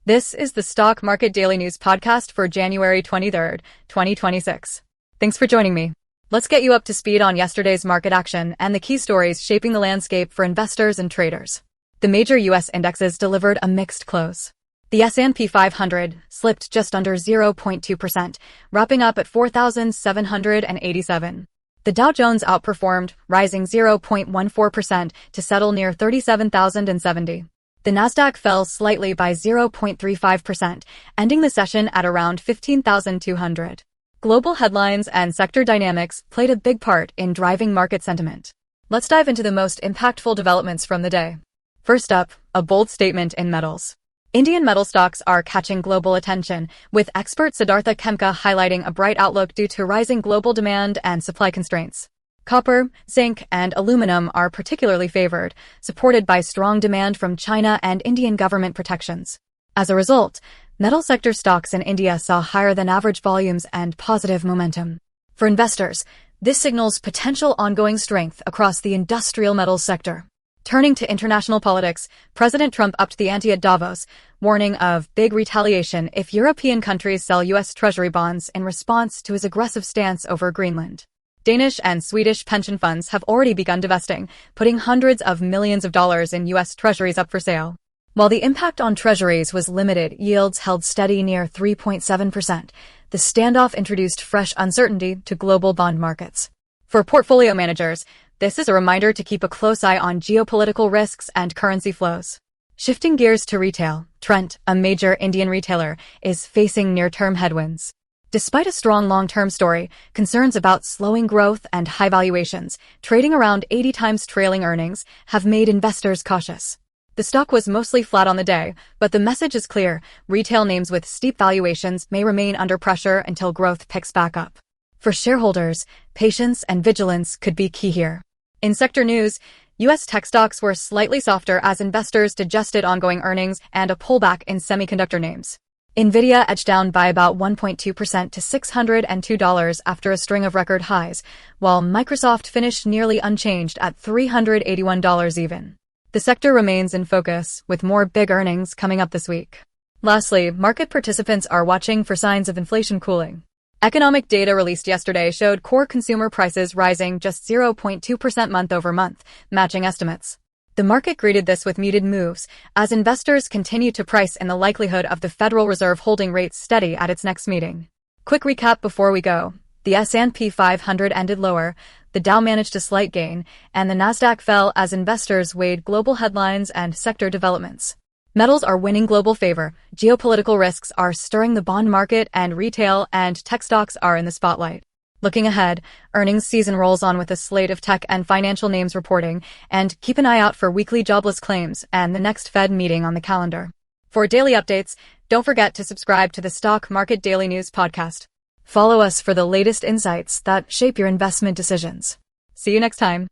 This is the Stock Market Daily News podcast for January 23rd, 2026. Thanks for joining me. Let's get you up to speed on yesterday's market action and the key stories shaping the landscape for investors and traders. The major U.S. indexes delivered a mixed close. The S&P 500 slipped just under 0.2%, wrapping up at 4,787. The Dow Jones outperformed, rising 0.14% to settle near 37,070. The Nasdaq fell slightly by 0.35%, ending the session at around 15,200. Global headlines and sector dynamics played a big part in driving market sentiment. Let's dive into the most impactful developments from the day. First up, a bold statement in metals. Indian metal stocks are catching global attention, with expert Siddhartha Khemka highlighting a bright outlook due to rising global demand and supply constraints. Copper, zinc, and aluminum are particularly favored, supported by strong demand from China and Indian government protections. As a result, metal sector stocks in India saw higher than average volumes and positive momentum. For investors, this signals potential ongoing strength across the industrial metals sector. Turning to international politics, President Trump upped the ante at Davos, warning of big retaliation if European countries sell U.S. Treasury bonds in response to his aggressive stance over Greenland. Danish and Swedish pension funds have already begun divesting, putting hundreds of millions of dollars in U.S. Treasuries up for sale. While the impact on Treasuries was limited, yields held steady near 3.7%. The standoff introduced fresh uncertainty to global bond markets. For portfolio managers, this is a reminder to keep a close eye on geopolitical risks and currency flows. Shifting gears to retail, Trent, a major Indian retailer, is facing near-term headwinds. Despite a strong long-term story, concerns about slowing growth and high valuations, trading around 80 times trailing earnings, have made investors cautious. The stock was mostly flat on the day, but the message is clear: retail names with steep valuations may remain under pressure until growth picks back up. For shareholders, patience and vigilance could be key here. In sector news, U.S. tech stocks were slightly softer as investors digested ongoing earnings and a pullback in semiconductor names. Nvidia edged down by about 1.2% to $602 after a string of record highs, while Microsoft finished nearly unchanged at $381 even. The sector remains in focus, with more big earnings coming up this week. Lastly, market participants are watching for signs of inflation cooling. Economic data released yesterday showed core consumer prices rising just 0.2% month-over-month, matching estimates. The market greeted this with muted moves, as investors continue to price in the likelihood of the Federal Reserve holding rates steady at its next meeting. Quick recap before we go. The S&P 500 ended lower, the Dow managed a slight gain, and the Nasdaq fell as investors weighed global headlines and sector developments. Metals are winning global favor, geopolitical risks are stirring the bond market, and retail and tech stocks are in the spotlight. Looking ahead, earnings season rolls on with a slate of tech and financial names reporting, and keep an eye out for weekly jobless claims and the next Fed meeting on the calendar. For daily updates, don't forget to subscribe to the Stock Market Daily News podcast. Follow us for the latest insights that shape your investment decisions. See you next time.